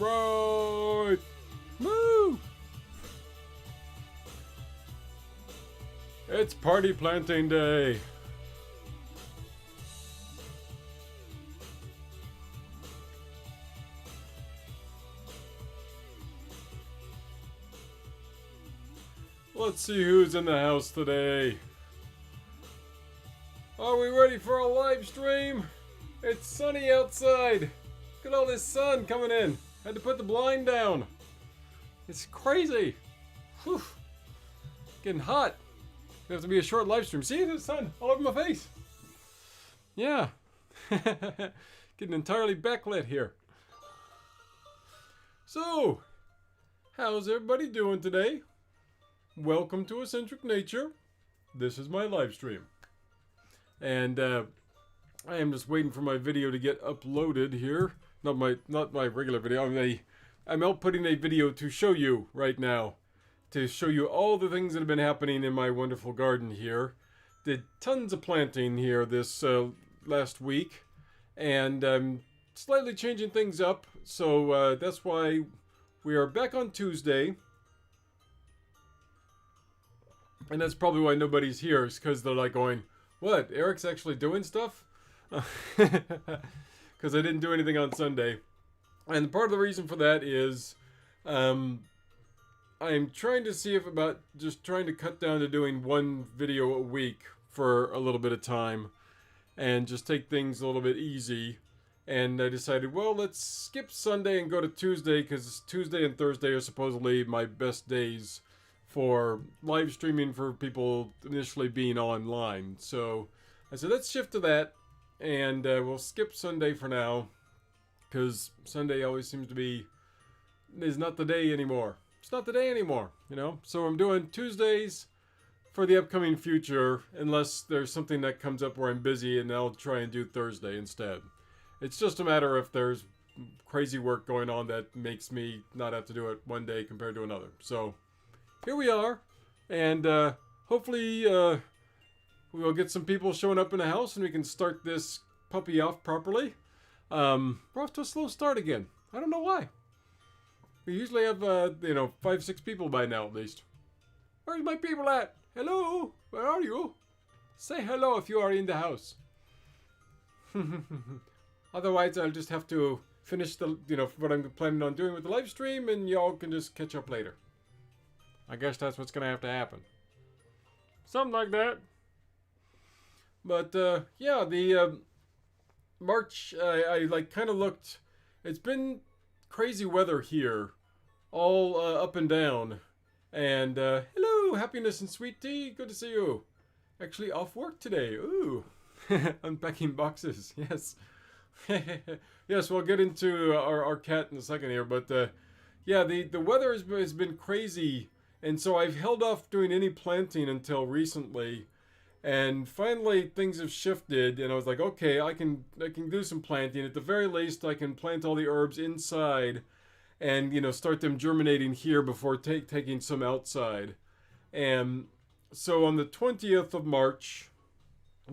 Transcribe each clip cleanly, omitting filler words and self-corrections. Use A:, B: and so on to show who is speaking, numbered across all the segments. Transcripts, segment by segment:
A: Alright! Woo! It's party planting day! Let's see who's in the house today. Are we ready for a live stream? It's sunny outside. Look at all this sun coming in. Had to put the blind down. It's crazy. Whew. Getting hot. It has to be a short live stream. See the sun all over my face. Yeah. Getting entirely backlit here. So, how's everybody doing today? Welcome to Eccentric Nature. This is my live stream. And I am just waiting for my video to get uploaded here. Not my regular video. I'm outputting a video to show you right now. To show you all the things that have been happening in my wonderful garden here. Did tons of planting here this last week. And slightly changing things up. So that's why we are back on Tuesday. And that's probably why nobody's here, is because they're like going, what, Eric's actually doing stuff? Because I didn't do anything on Sunday. And part of the reason for that is I'm trying to see if about just trying to cut down to doing one video a week for a little bit of time. And just take things a little bit easy. And I decided, well, let's skip Sunday and go to Tuesday, because Tuesday and Thursday are supposedly my best days for live streaming for people initially being online. So I said, let's shift to that, and we'll skip Sunday for now, because Sunday always seems to be, is not the day anymore. It's not the day anymore, you know? So I'm doing Tuesdays for the upcoming future, unless there's something that comes up where I'm busy, and I'll try and do Thursday instead. It's just a matter if there's crazy work going on that makes me not have to do it one day compared to another. So here we are, and hopefully we'll get some people showing up in the house and we can start this puppy off properly. We're off to a slow start again. I don't know why. We usually have, 5-6 people by now at least. Where's my people at? Hello? Where are you? Say hello if you are in the house. Otherwise, I'll just have to finish the, what I'm planning on doing with the live stream, and y'all can just catch up later. I guess that's what's going to have to happen. Something like that. But, yeah, the March, I kind of looked. It's been crazy weather here. All up and down. And, hello, Happiness and Sweet Tea. Good to see you. Actually off work today. Ooh. Unpacking boxes. Yes. Yes, we'll get into our cat in a second here. But, yeah, the weather has been crazy. And so I've held off doing any planting until recently, and finally things have shifted, and I was like, okay, I can do some planting. At the very least, I can plant all the herbs inside, and start them germinating here before taking some outside. And so on the 20th of March,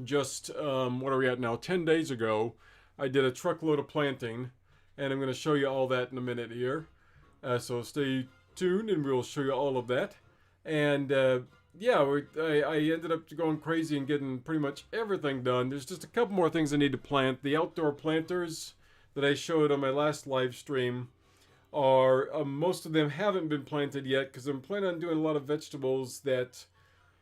A: just what are we at now? 10 days ago, I did a truckload of planting, and I'm going to show you all that in a minute here. So stay tuned and we'll show you all of that. And yeah, I ended up going crazy and getting pretty much everything done. There's just a couple more things I need to plant. The outdoor planters that I showed on my last live stream are most of them haven't been planted yet, because I'm planning on doing a lot of vegetables that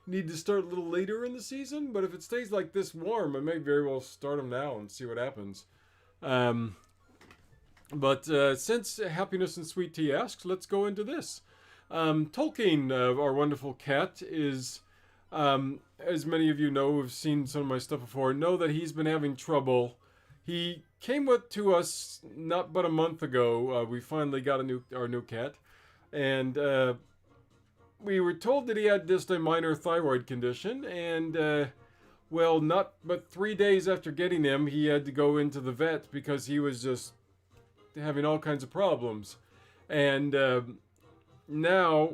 A: need to start a little later in the season. But if it stays like this warm, I may very well start them now and see what happens. But since Happiness and Sweet Tea asks, let's go into this. Tolkien, our wonderful cat, is, as many of you know who have seen some of my stuff before, know that he's been having trouble. He came to us not but a month ago. We finally got our new cat. And we were told that he had just a minor thyroid condition. And, well, not but 3 days after getting him, he had to go into the vet because he was just having all kinds of problems. And now,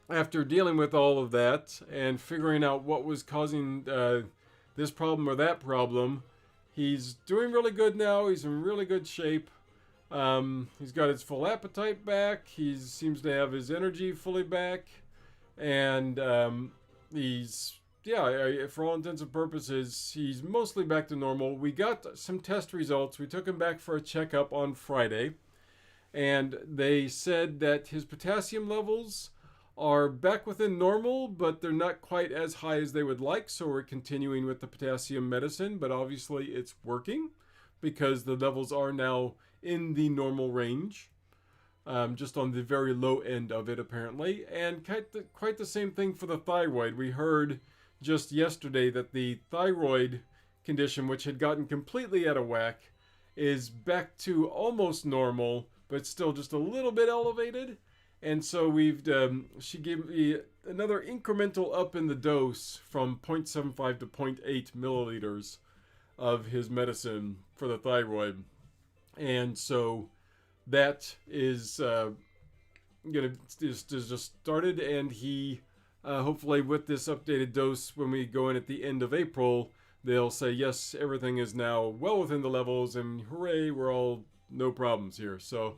A: after dealing with all of that and figuring out what was causing this problem or that problem, he's doing really good now. He's in really good shape. He's got his full appetite back. He seems to have his energy fully back. And he's, yeah, for all intents and purposes, he's mostly back to normal. We got some test results. We took him back for a checkup on Friday. And they said that his potassium levels are back within normal, but they're not quite as high as they would like. So we're continuing with the potassium medicine, but obviously it's working because the levels are now in the normal range, just on the very low end of it apparently. And quite the same thing for the thyroid. We heard just yesterday that the thyroid condition, which had gotten completely out of whack, is back to almost normal, but still just a little bit elevated. And so she gave me another incremental up in the dose from 0.75 to 0.8 milliliters of his medicine for the thyroid. And so that is just started, and he hopefully with this updated dose, when we go in at the end of April, they'll say yes, everything is now well within the levels, and hooray, we're all no problems here. So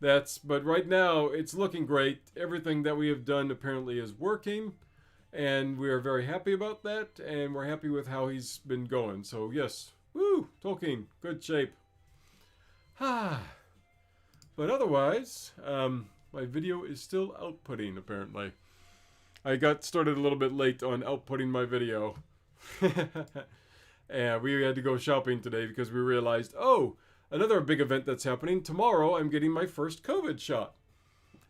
A: but right now it's looking great. Everything that we have done apparently is working, and we are very happy about that, and we're happy with how he's been going. So yes, woo, Tolkien, good shape. But otherwise, my video is still outputting apparently. I got started a little bit late on outputting my video. And we had to go shopping today because we realized, oh, another big event that's happening. Tomorrow I'm getting my first COVID shot.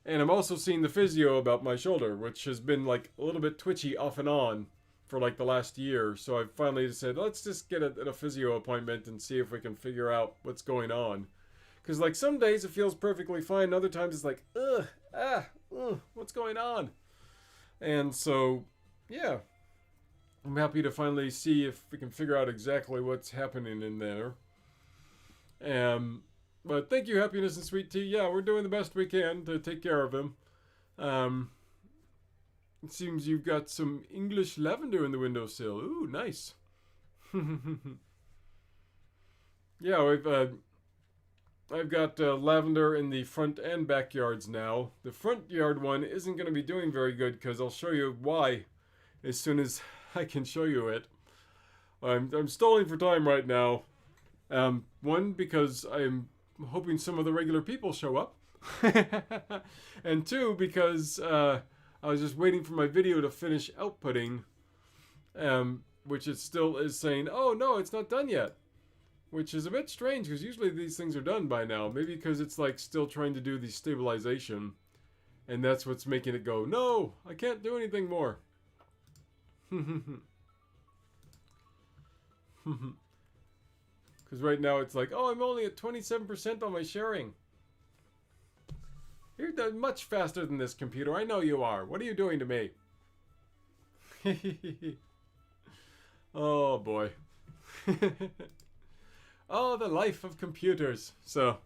A: And I'm also seeing the physio about my shoulder, which has been like a little bit twitchy off and on for like the last year. So I finally said, let's just get a physio appointment and see if we can figure out what's going on. Because like some days it feels perfectly fine. Other times it's like, what's going on? And so, yeah, I'm happy to finally see if we can figure out exactly what's happening in there. But thank you, Happiness and Sweet Tea. Yeah, we're doing the best we can to take care of him. It seems you've got some English lavender in the windowsill. Ooh, nice. Yeah, I've got lavender in the front and backyards now. The front yard one isn't going to be doing very good because I'll show you why as soon as I can show you it. I'm stalling for time right now. One, because I'm hoping some of the regular people show up. And two, because I was just waiting for my video to finish outputting, which it still is saying, oh no, it's not done yet. Which is a bit strange because usually these things are done by now. Maybe because it's like still trying to do the stabilization. And that's what's making it go, no, I can't do anything more. Because right now it's like, oh, I'm only at 27% on my sharing. You're done much faster than this computer. I know you are. What are you doing to me? Oh, boy. Oh, the life of computers. So.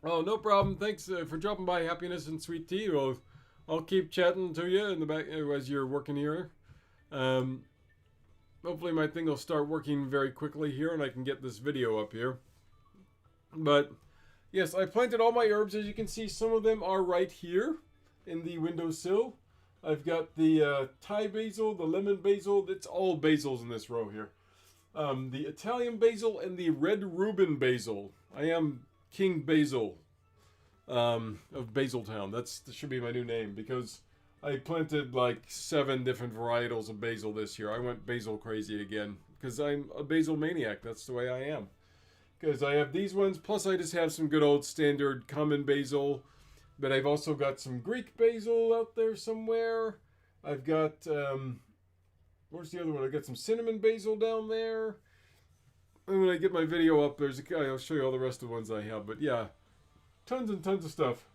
A: Oh, no problem. Thanks for dropping by, Happiness and Sweet Tea. I'll keep chatting to you in the back as you're working here. Hopefully my thing will start working very quickly here and I can get this video up here. But yes, I planted all my herbs. As you can see, some of them are right here in the windowsill. I've got the Thai basil, the lemon basil. It's all basils in this row here. The Italian basil and the red Reuben basil. I am King Basil of Basiltown. That should be my new name because I planted like 7 different varietals of basil this year. I went basil crazy again because I'm a basil maniac. That's the way I am. Because I have these ones, plus I just have some good old standard common basil. But I've also got some Greek basil out there somewhere. I've got, where's the other one? I've got some cinnamon basil down there. And when I get my video up, I'll show you all the rest of the ones I have. But yeah, tons and tons of stuff.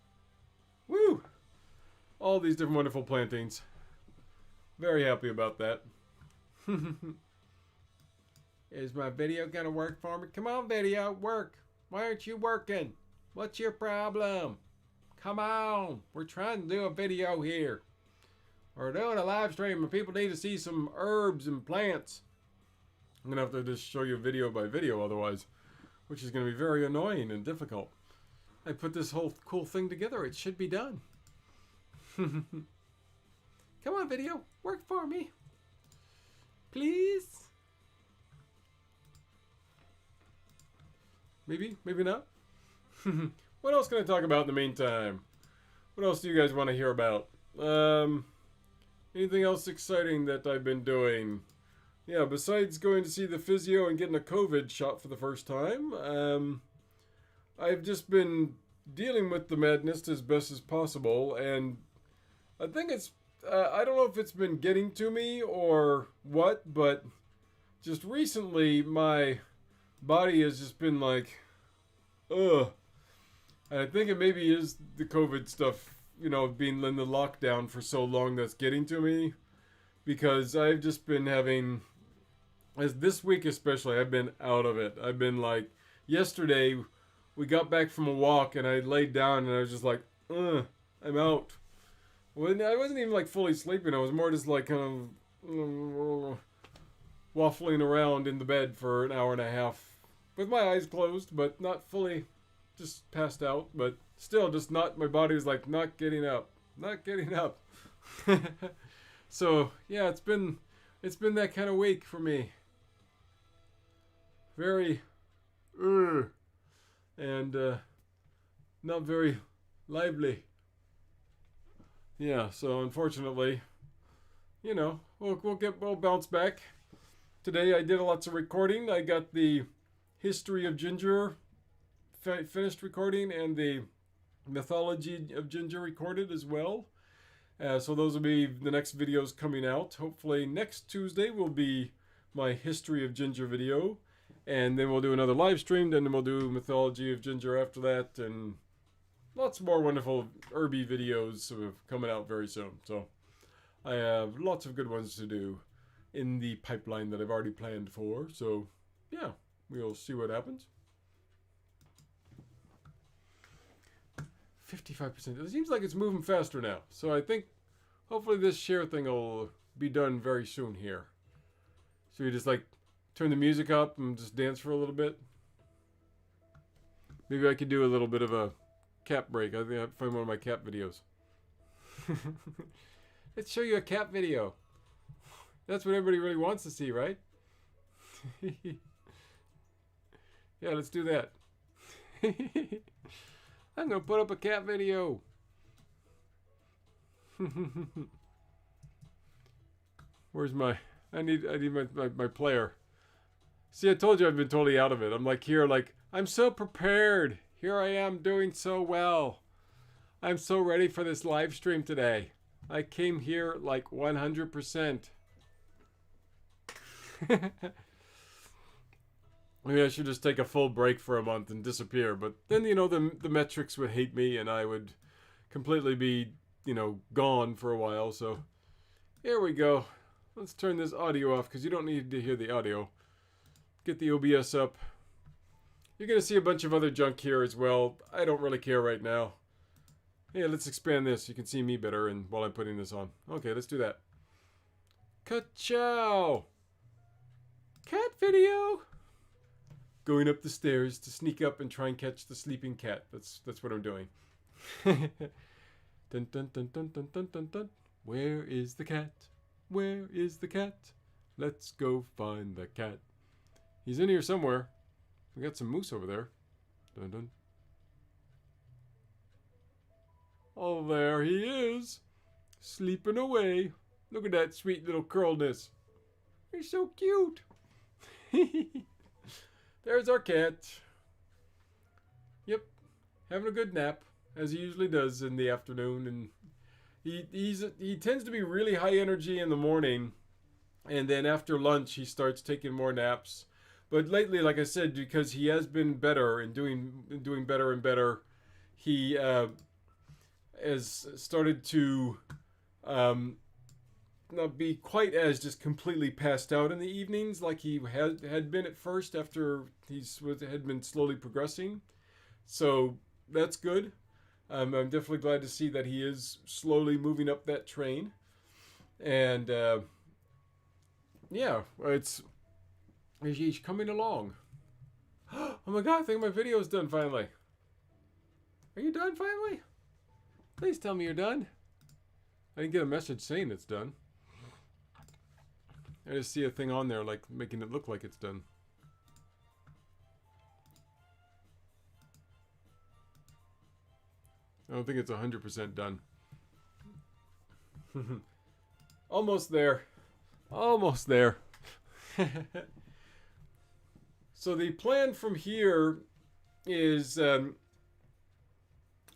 A: Woo! All these different wonderful plantings. Very happy about that. Is my video gonna work for me? Come on, video, work. Why aren't you working? What's your problem? Come on, we're trying to do a video here. We're doing a live stream and people need to see some herbs and plants. I'm going to have to just show you video by video otherwise, which is going to be very annoying and difficult. I put this whole cool thing together. It should be done. Come on, video. Work for me. Please. Maybe, maybe not. What else can I talk about in the meantime? What else do you guys want to hear about? Anything else exciting that I've been doing? Yeah, besides going to see the physio and getting a COVID shot for the first time, I've just been dealing with the madness as best as possible, and I think it's, I don't know if it's been getting to me or what, but just recently my body has just been like, ugh. And I think it maybe is the COVID stuff, you know, being in the lockdown for so long that's getting to me, because I've just been having, as this week especially, I've been out of it. I've been like, yesterday we got back from a walk and I laid down and I was just like, I'm out. Well, I wasn't even like fully sleeping. I was more just like kind of waffling around in the bed for an hour and a half with my eyes closed, but not fully, just passed out, but still just not, my body was like not getting up. So yeah, it's been that kind of week for me. Very and not very lively. Yeah, so unfortunately, you know, we'll bounce back. Today I did lots of recording. I got the history of ginger finished recording and the mythology of ginger recorded as well. So those will be the next videos coming out. Hopefully next Tuesday will be my history of ginger video, and then we'll do another live stream, then we'll do mythology of ginger after that, and lots more wonderful herby videos coming out very soon. So I have lots of good ones to do in the pipeline that I've already planned for. So yeah, we'll see what happens. 55%. It seems like it's moving faster now. So I think hopefully this share thing will be done very soon here. So you just like turn the music up and just dance for a little bit. Maybe I could do a little bit of a cat break. I think I'd find one of my cat videos. Let's show you a cat video. That's what everybody really wants to see, right? Yeah, let's do that. I'm gonna put up a cat video. Where's my, I need my player. See, I told you I've been totally out of it. I'm like here, like, I'm so prepared. Here I am doing so well. I'm so ready for this live stream today. I came here like 100%. Maybe I should just take a full break for a month and disappear. But then, you know, the metrics would hate me and I would completely be, you know, gone for a while. So here we go. Let's turn this audio off because you don't need to hear the audio. Get the OBS up. You're going to see a bunch of other junk here as well. I don't really care right now. Yeah, let's expand this. You can see me better and while I'm putting this on. Okay, let's do that. Ka-chow! Cat video! Going up the stairs to sneak up and try and catch the sleeping cat. That's what I'm doing. Dun dun dun dun dun dun dun dun. Where is the cat? Where is the cat? Let's go find the cat. He's in here somewhere. We got some moose over there. Dun dun. Oh, there he is. Sleeping away. Look at that sweet little curlness. He's so cute. There's our cat. Yep. Having a good nap, as he usually does in the afternoon. And he tends to be really high energy in the morning. And then after lunch, he starts taking more naps. But lately, like I said, because he has been better and doing better and better, he has started to not be quite as just completely passed out in the evenings like he had been at first after he had been slowly progressing. So that's good. I'm definitely glad to see that he is slowly moving up that train. And yeah, He's coming along. Oh my god, I think my video's done finally. Are you done finally? Please tell me you're done. I didn't get a message saying it's done. I just see a thing on there like making it look like it's done. I don't think it's 100% done. Almost there. Almost there. So the plan from here is I'm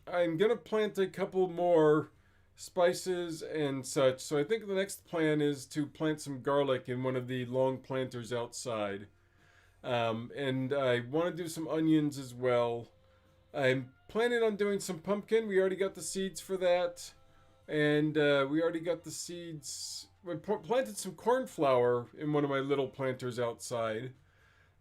A: going to plant a couple more spices and such. So I think the next plan is to plant some garlic in one of the long planters outside. And I want to do some onions as well. I'm planning on doing some pumpkin. We already got the seeds for that. And we already got the seeds. We planted some cornflower in one of my little planters outside.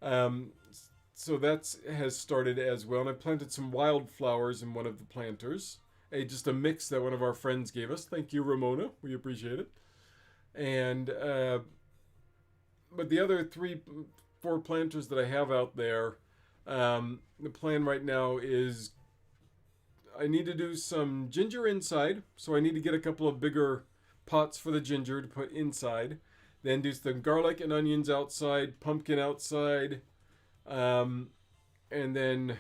A: So that has started as well. And I planted some wildflowers in one of the planters. Just a mix that one of our friends gave us. Thank you, Ramona. We appreciate it. And but the other 4 planters that I have out there, the plan right now is I need to do some ginger inside. So I need to get a couple of bigger pots for the ginger to put inside. Then do some garlic and onions outside, pumpkin outside. And then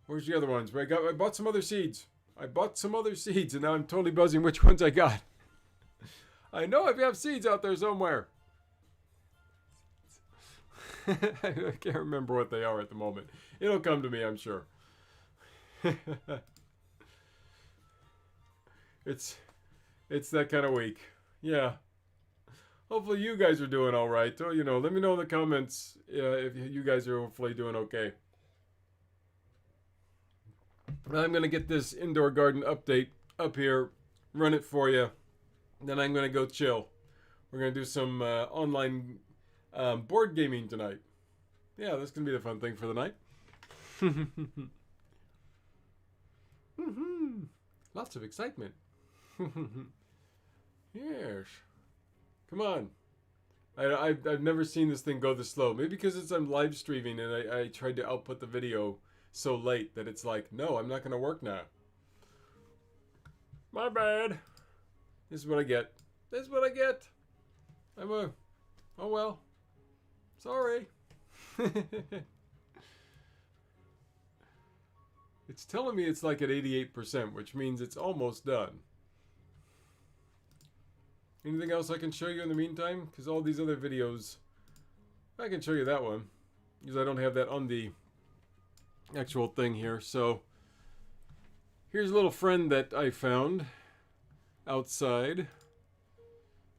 A: where's the other ones? I bought some other seeds. I bought some other seeds, and now I'm totally buzzing which ones I got. I know I have seeds out there somewhere. I can't remember what they are at the moment. It'll come to me, I'm sure. It's that kind of week. Yeah. Hopefully you guys are doing all right. So, let me know in the comments if you guys are hopefully doing okay. I'm going to get this indoor garden update up here, run it for you. Then I'm going to go chill. We're going to do some online board gaming tonight. Yeah, that's going to be the fun thing for the night. Lots of excitement. Yes. Come on. I've never seen this thing go this slow. Maybe because I'm live streaming and I tried to output the video so late that it's like, no, I'm not going to work now. My bad. This is what I get. This is what I get. Oh well. Sorry. It's telling me it's like at 88%, which means it's almost done. Anything else I can show you in the meantime? Because all these other videos, I can show you that one. Because I don't have that on the actual thing here. So, here's a little friend that I found outside.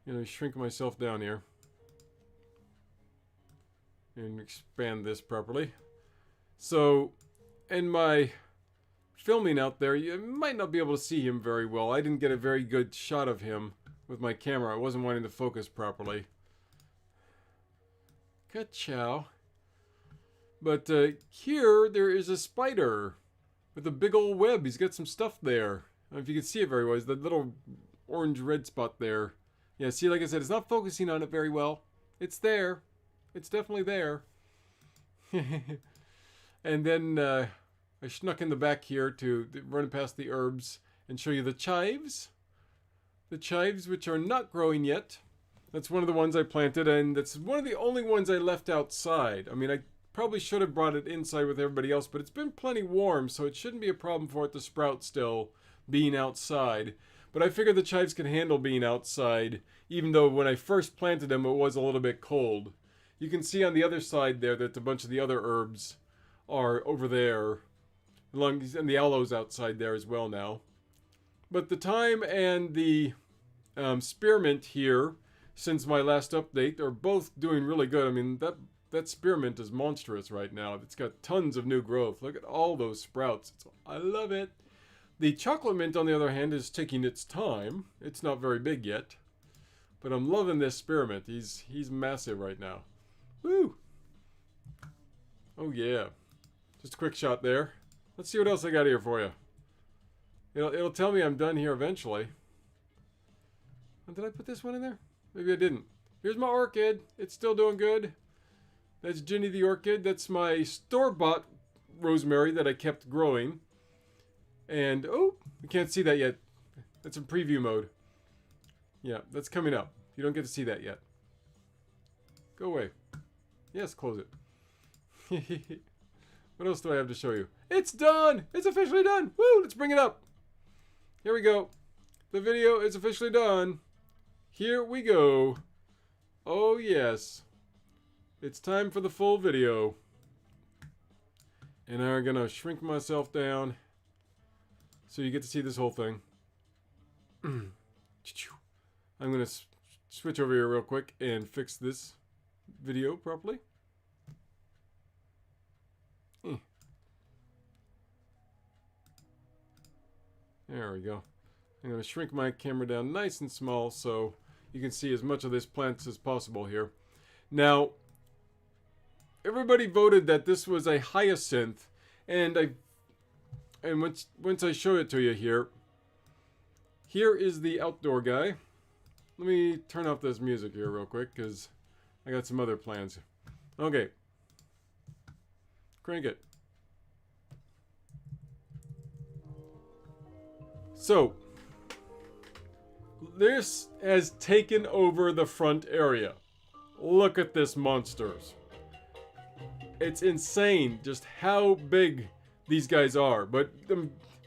A: I'm going to shrink myself down here. And expand this properly. So, in my filming out there, you might not be able to see him very well. I didn't get a very good shot of him with my camera. I wasn't wanting to focus properly. Ka-chow. But here, there is a spider with a big old web. He's got some stuff there. I don't know if you can see it very well. It's the little orange-red spot there. Yeah, see, like I said, it's not focusing on it very well. It's there. It's definitely there. And then I snuck in the back here to run past the herbs and show you the chives. The chives, which are not growing yet. That's one of the ones I planted, and that's one of the only ones I left outside. I mean, I probably should have brought it inside with everybody else, but it's been plenty warm, so it shouldn't be a problem for it to sprout still, being outside. But I figured the chives can handle being outside, even though when I first planted them, it was a little bit cold. You can see on the other side there that a bunch of the other herbs are over there, and the aloe's outside there as well now. But the thyme and the spearmint here, since my last update, are both doing really good. I mean, that spearmint is monstrous right now. It's got tons of new growth. Look at all those sprouts. I love it. The chocolate mint, on the other hand, is taking its time. It's not very big yet. But I'm loving this spearmint. He's massive right now. Woo! Oh, yeah. Just a quick shot there. Let's see what else I got here for you. It'll tell me I'm done here eventually. Oh, did I put this one in there? Maybe I didn't. Here's my orchid. It's still doing good. That's Ginny the Orchid. That's my store-bought rosemary that I kept growing. And, oh, you can't see that yet. That's in preview mode. Yeah, that's coming up. You don't get to see that yet. Go away. Yes, close it. What else do I have to show you? It's done! It's officially done! Woo! Let's bring it up. Here we go. The video is officially done. Here we go. Oh, yes. It's time for the full video. And I'm going to shrink myself down so you get to see this whole thing. I'm going to switch over here real quick and fix this video properly. There we go. I'm going to shrink my camera down nice and small so you can see as much of this plant as possible here. Now, everybody voted that this was a hyacinth, and once I show it to you here, here is the outdoor guy. Let me turn off this music here real quick because I got some other plans. Okay. Crank it. So, this has taken over the front area. Look at this monsters. It's insane just how big these guys are. But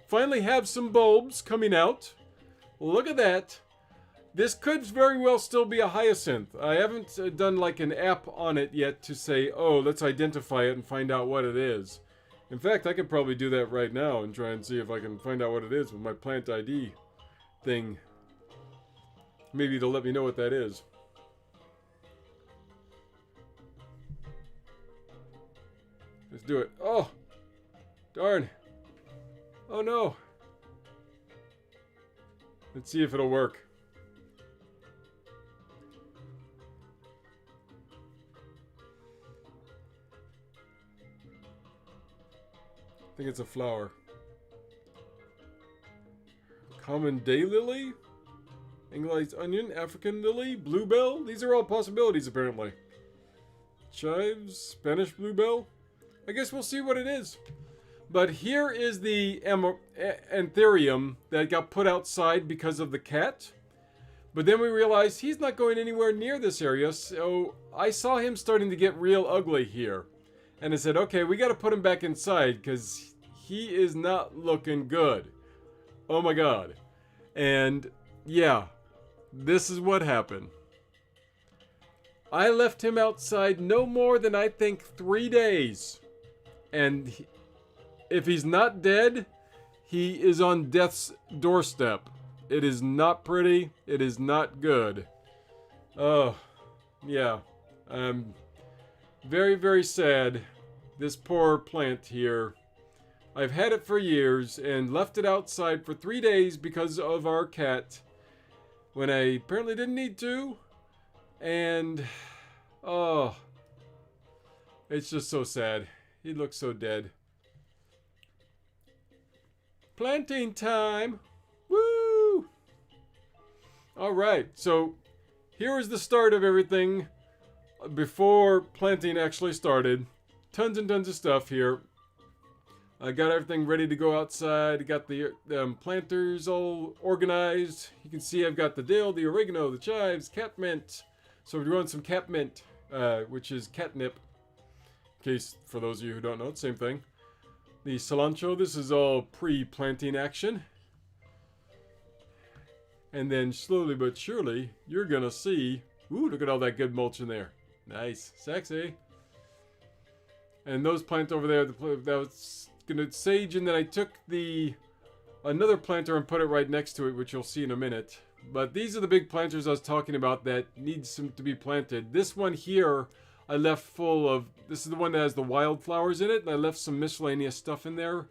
A: finally have some bulbs coming out. Look at that. This could very well still be a hyacinth. I haven't done like an app on it yet to say, oh, let's identify it and find out what it is. In fact, I could probably do that right now and try and see if I can find out what it is with my plant ID thing. Maybe it'll let me know what that is. Let's do it. Oh! Darn. Oh no. Let's see if it'll work. I think it's a flower. Common daylily? English onion, African lily, bluebell. These are all possibilities apparently. Chives, Spanish bluebell. I guess we'll see what it is. But here is the anthurium that got put outside because of the cat. But then we realized he's not going anywhere near this area, so I saw him starting to get real ugly here. And I said, okay, we got to put him back inside because he is not looking good. Oh my god. And yeah, this is what happened. I left him outside no more than I think 3 days. And if he's not dead, he is on death's doorstep. It is not pretty. It is not good. Oh, yeah. I'm very, very sad. This poor plant here. I've had it for years and left it outside for 3 days because of our cat. When I apparently didn't need to. And, oh, it's just so sad. He looks so dead. Planting time! Woo! Alright, so here is the start of everything before planting actually started. Tons and tons of stuff here. I got everything ready to go outside. I got the planters all organized. You can see I've got the dill, the oregano, the chives, catmint. So we're growing some catmint, which is catnip. In case, for those of you who don't know, it's the same thing. The cilantro, this is all pre-planting action. And then slowly but surely, you're gonna see, ooh, look at all that good mulch in there. Nice, sexy. And those plants over there, that was gonna sage, and then I took another planter and put it right next to it, which you'll see in a minute. But these are the big planters I was talking about that needs to be planted. This one here, I left full of, this is the one that has the wildflowers in it, and I left some miscellaneous stuff in there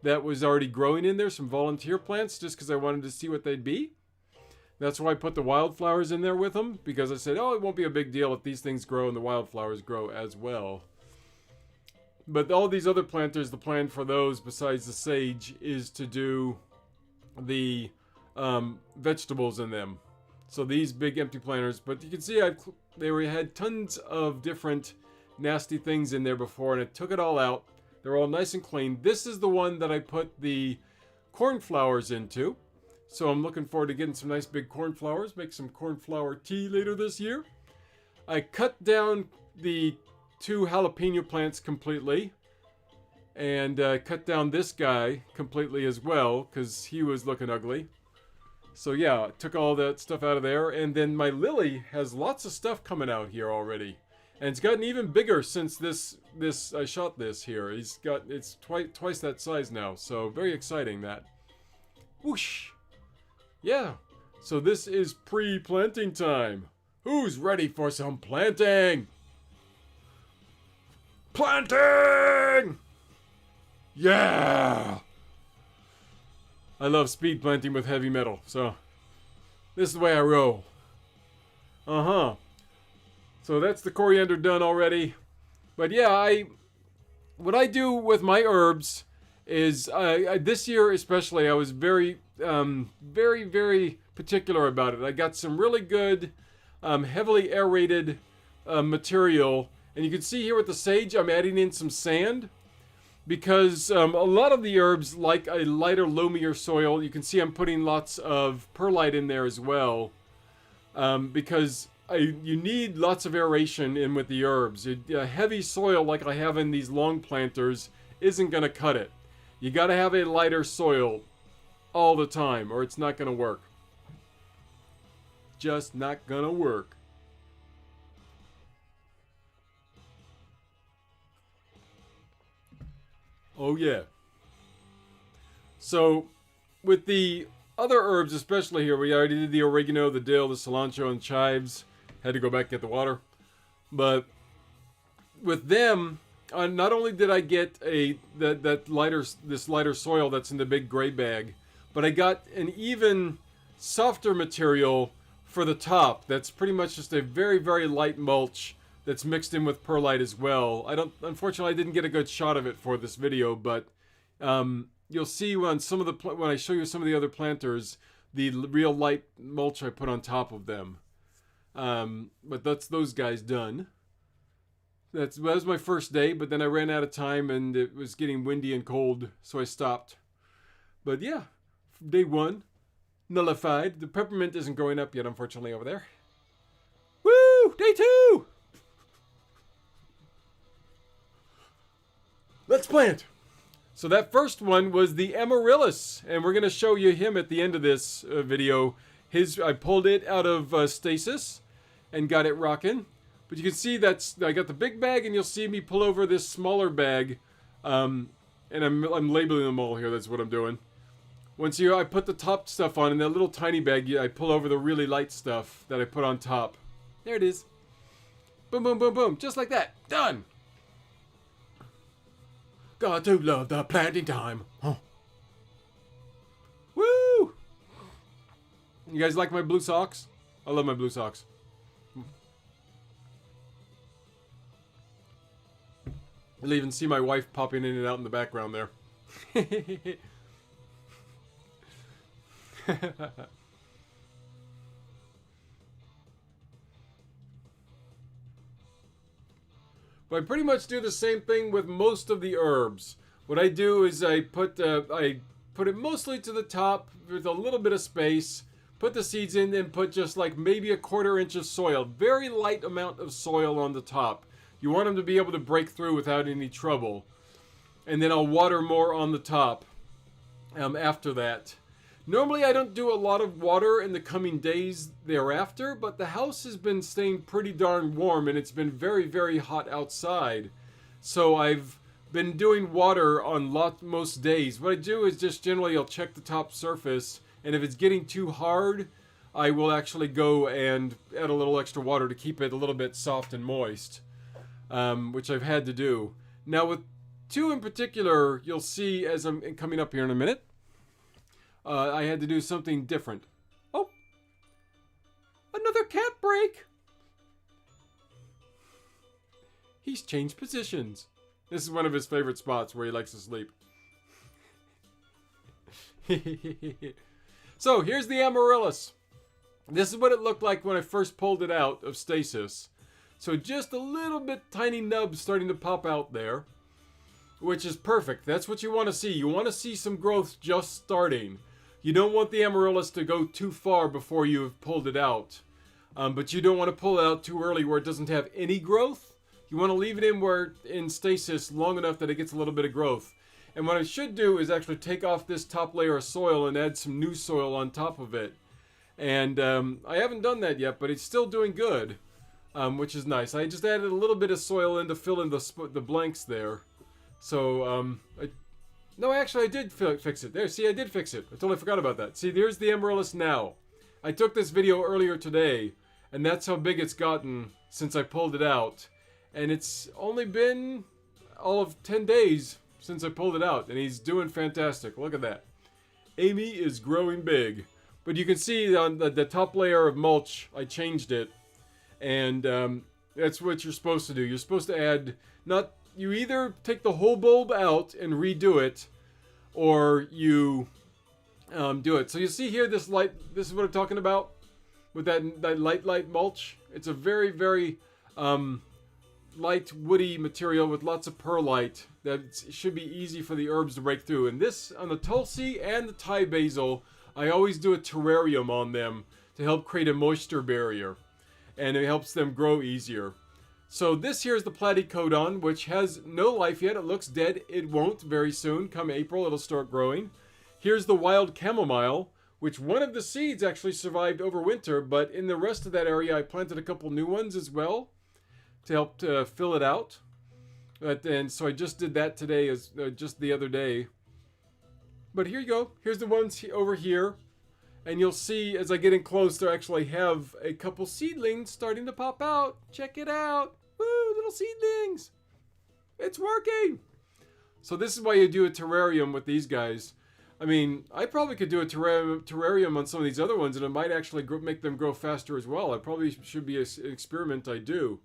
A: that was already growing in there, some volunteer plants, just because I wanted to see what they'd be. That's why I put the wildflowers in there with them, because I said, oh, it won't be a big deal if these things grow and the wildflowers grow as well. But all these other planters, the plan for those, besides the sage, is to do the vegetables in them. So these big empty planters, but you can see they had tons of different nasty things in there before, and I took it all out. They're all nice and clean. This is the one that I put the cornflowers into. So I'm looking forward to getting some nice big cornflowers, make some cornflower tea later this year. I cut down the 2 jalapeno plants completely, and cut down this guy completely as well, because he was looking ugly. So yeah, took all that stuff out of there, and then my lily has lots of stuff coming out here already. And it's gotten even bigger since this I shot this here. It's twice that size now, so very exciting that. Whoosh! Yeah, so this is pre-planting time. Who's ready for some planting? Planting! Yeah! I love speed planting with heavy metal, so this is the way I roll. Uh-huh. So that's the coriander done already. But yeah, what I do with my herbs is, this year especially, I was very, very particular about it. I got some really good, heavily aerated material. And you can see here with the sage, I'm adding in some sand. Because a lot of the herbs like a lighter, loamier soil. You can see I'm putting lots of perlite in there as well. Because you need lots of aeration in with the herbs. A heavy soil like I have in these long planters isn't going to cut it. You got to have a lighter soil all the time or it's not going to work. Just not going to work. Oh yeah. So with the other herbs, especially here, we already did the oregano, the dill, the cilantro, and chives. Had to go back and get the water. But with them, not only did I get this lighter soil that's in the big gray bag, but I got an even softer material for the top. That's pretty much just a very, very light mulch that's mixed in with perlite as well. Unfortunately, I didn't get a good shot of it for this video, but you'll see when I show you some of the other planters, the real light mulch I put on top of them. But that's those guys done. That was my first day, but then I ran out of time and it was getting windy and cold, so I stopped. But yeah, day 1, nullified. The peppermint isn't growing up yet, unfortunately, over there. Woo! Day 2! Let's plant! So that first one was the amaryllis, and we're going to show you him at the end of this video. I pulled it out of stasis and got it rocking. But you can see I got the big bag, and you'll see me pull over this smaller bag. And I'm labeling them all here, that's what I'm doing. I put the top stuff on, in that little tiny bag, I pull over the really light stuff that I put on top. There it is. Boom, boom, boom, boom. Just like that. Done! Got to love the planting time. Huh. Woo! You guys like my blue socks? I love my blue socks. You'll even see my wife popping in and out in the background there. But I pretty much do the same thing with most of the herbs. What I do is I put it mostly to the top with a little bit of space, put the seeds in, and put just like maybe a 1/4 inch of soil. Very light amount of soil on the top. You want them to be able to break through without any trouble. And then I'll water more on the top after that. Normally I don't do a lot of water in the coming days thereafter, but the house has been staying pretty darn warm and it's been very, very hot outside. So I've been doing water on most days. What I do is just generally I'll check the top surface, and if it's getting too hard, I will actually go and add a little extra water to keep it a little bit soft and moist, which I've had to do. Now with 2 in particular, you'll see as I'm coming up here in a minute, I had to do something different. Oh! Another cat break! He's changed positions. This is one of his favorite spots where he likes to sleep. So, here's the amaryllis. This is what it looked like when I first pulled it out of stasis. So just a little bit tiny nubs starting to pop out there, which is perfect. That's what you want to see. You want to see some growth just starting. You don't want the amaryllis to go too far before you've pulled it out. But you don't want to pull it out too early where it doesn't have any growth. You want to leave it in stasis long enough that it gets a little bit of growth. And what I should do is actually take off this top layer of soil and add some new soil on top of it. And I haven't done that yet, but it's still doing good, which is nice. I just added a little bit of soil in to fill in the blanks there. So, no, actually I did fix it. There, see, I did fix it. I totally forgot about that. See, there's the amaryllis now. I took this video earlier today, and that's how big it's gotten since I pulled it out. And it's only been all of 10 days since I pulled it out, and he's doing fantastic. Look at that. Amy is growing big. But you can see on the top layer of mulch, I changed it. And that's what you're supposed to do. You're supposed to add, you either take the whole bulb out and redo it, or you do it. So you see here, this is what I'm talking about with that light mulch. It's a very, very light woody material with lots of perlite that should be easy for the herbs to break through. And this, on the Tulsi and the Thai basil, I always do a terrarium on them to help create a moisture barrier, and it helps them grow easier. So this here is the Platycodon, which has no life yet. It looks dead. It won't very soon. Come April, it'll start growing. Here's the wild chamomile, which one of the seeds actually survived over winter, but in the rest of that area I planted a couple new ones as well to help to fill it out. And so I just did that today, just the other day. But here you go. Here's the ones over here. And you'll see as I get in close, they actually have a couple seedlings starting to pop out. Check it out. Woo, little seedlings. It's working. So this is why you do a terrarium with these guys. I mean, I probably could do a terrarium on some of these other ones, and it might actually make them grow faster as well. It probably should be an experiment I do.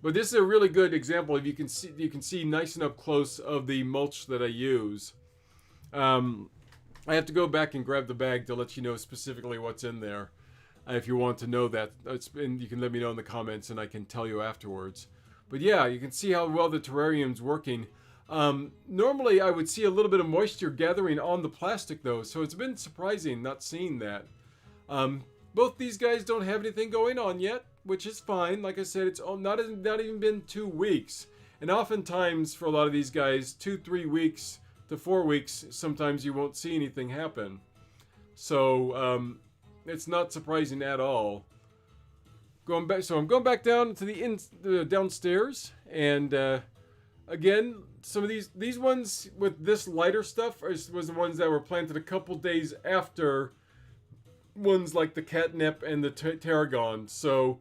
A: But this is a really good example. If you can see nice and up close of the mulch that I use. I have to go back and grab the bag to let you know specifically what's in there. If you want to know that, and you can let me know in the comments, and I can tell you afterwards. But yeah, you can see how well the terrarium's working. Normally, I would see a little bit of moisture gathering on the plastic, though, so it's been surprising not seeing that. Both these guys don't have anything going on yet, which is fine. Like I said, it's not even been 2 weeks. And oftentimes, for a lot of these guys, 2-3 weeks to 4 weeks, sometimes you won't see anything happen. So, it's not surprising at all. So I'm going back down to the downstairs, and again, some of these ones with this lighter stuff was the ones that were planted a couple days after ones like the catnip and the tarragon. So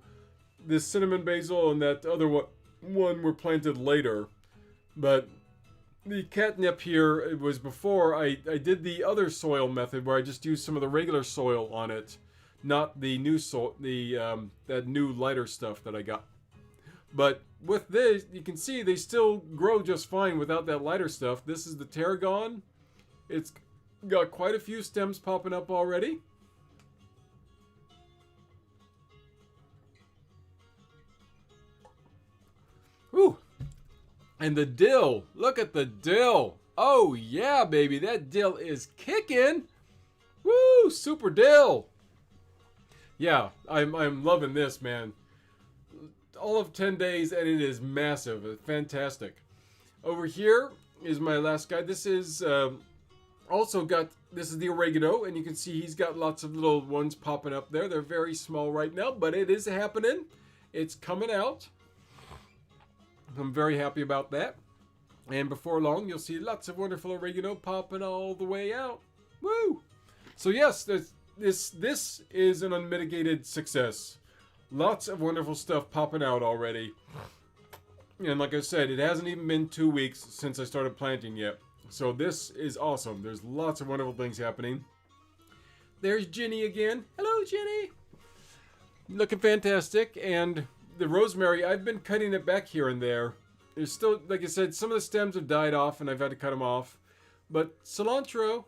A: this cinnamon basil and that other one were planted later. But the catnip here, it was before I did the other soil method where I just used some of the regular soil on it, not the new soil, that new lighter stuff that I got. But with this, you can see they still grow just fine without that lighter stuff. This is the tarragon. It's got quite a few stems popping up already. Whew. And the dill. Look at the dill. Oh yeah, baby. That dill is kicking. Woo! Super dill. Yeah, I'm loving this, man. All of 10 days, and it is massive. It's fantastic. Over here is my last guy. This is this is the oregano, and you can see he's got lots of little ones popping up there. They're very small right now, but it is happening. It's coming out. I'm very happy about that. And before long, you'll see lots of wonderful oregano popping all the way out. Woo! So yes, this is an unmitigated success. Lots of wonderful stuff popping out already. And like I said, it hasn't even been 2 weeks since I started planting yet. So this is awesome. There's lots of wonderful things happening. There's Ginny again. Hello, Ginny. Looking fantastic. And the rosemary, I've been cutting it back here and there. There's still, like I said, some of the stems have died off and I've had to cut them off. But cilantro,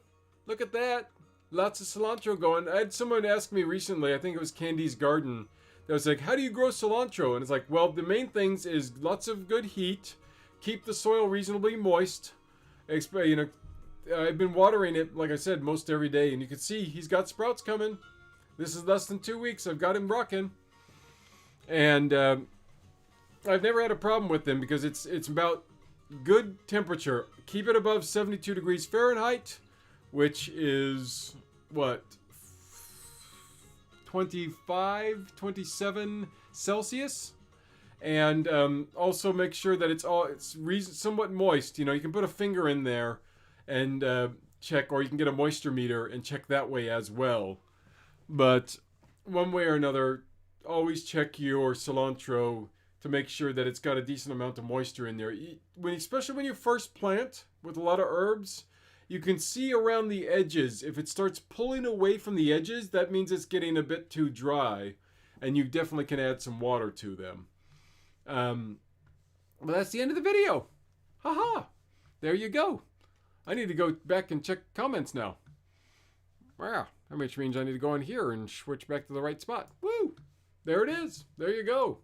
A: look at that. Lots of cilantro going. I had someone ask me recently, I think it was Candy's Garden, that was like, how do you grow cilantro? And it's like, well, the main things is lots of good heat, keep the soil reasonably moist. You know, I've been watering it, like I said, most every day, and you can see he's got sprouts coming. This is less than 2 weeks. I've got him rocking, and I've never had a problem with them because it's about good temperature. Keep it above 72 degrees Fahrenheit, which is what, 25, 27 Celsius, and also make sure that it's somewhat moist. You know, you can put a finger in there and check, or you can get a moisture meter and check that way as well. But one way or another, always check your cilantro to make sure that it's got a decent amount of moisture in there. Especially when you first plant with a lot of herbs, you can see around the edges. If it starts pulling away from the edges, that means it's getting a bit too dry, and you definitely can add some water to them. But that's the end of the video. Haha. There you go. I need to go back and check comments now. Wow. Which means I need to go in here and switch back to the right spot. Woo! There it is. There you go.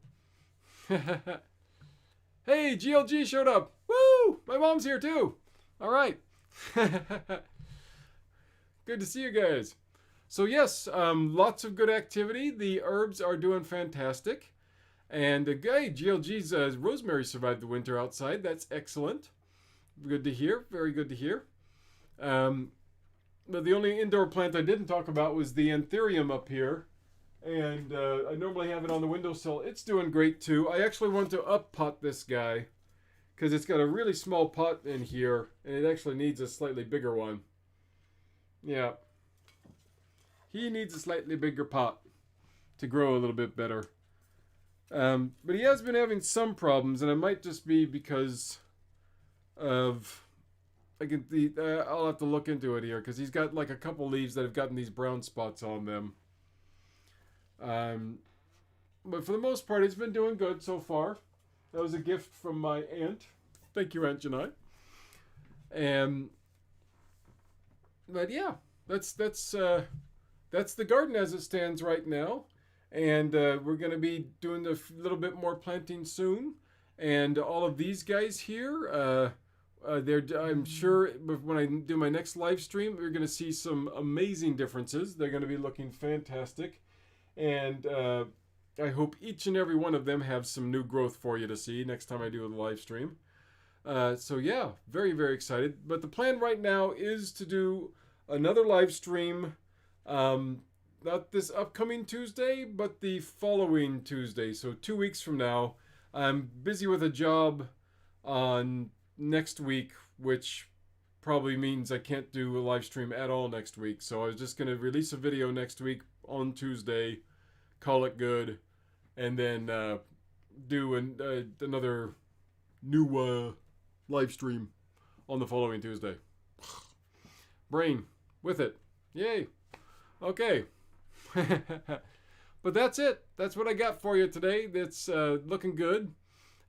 A: Hey, GLG showed up. Woo! My mom's here too. All right. Good to see you guys. So yes, lots of good activity. The herbs are doing fantastic. And GLG's rosemary survived the winter outside. That's excellent. Good to hear. Very good to hear. But the only indoor plant I didn't talk about was the anthurium up here. And I normally have it on the windowsill. It's doing great too. I actually want to up pot this guy because it's got a really small pot in here, and it actually needs a slightly bigger one. Yeah. He needs a slightly bigger pot to grow a little bit better. But he has been having some problems, and it might just be because of... I'll have to look into it here, because he's got like a couple leaves that have gotten these brown spots on them. But for the most part, it's been doing good so far. That was a gift from my aunt. Thank you, Aunt Janai. But yeah, that's the garden as it stands right now. And we're going to be doing a little bit more planting soon. And all of these guys here, I'm sure when I do my next live stream, we're going to see some amazing differences. They're going to be looking fantastic. And I hope each and every one of them have some new growth for you to see next time I do a live stream. So yeah, very, very excited. But the plan right now is to do another live stream, not this upcoming Tuesday, but the following Tuesday. So 2 weeks from now. I'm busy with a job on next week, which probably means I can't do a live stream at all next week. So I was just going to release a video next week on Tuesday, call it good, and then do another new live stream on the following Tuesday. Brain with it. Yay. Okay. But that's it. That's what I got for you today. That's looking good,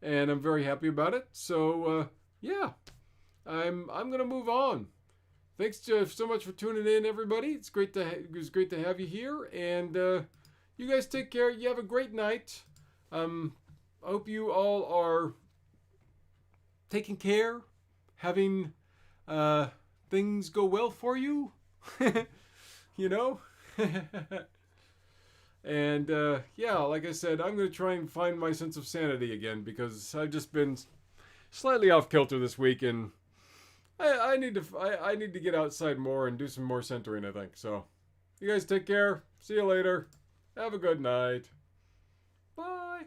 A: and I'm very happy about it. So yeah, I'm gonna move on. Thanks so much for tuning in, everybody. It was great to have you here, and you guys take care. You have a great night. I hope you all are taking care, having things go well for you. You know. And yeah, like I said, I'm going to try and find my sense of sanity again, because I've just been slightly off kilter this week, and I need to get outside more and do some more centering, I think. So, you guys take care. See you later. Have a good night. Bye.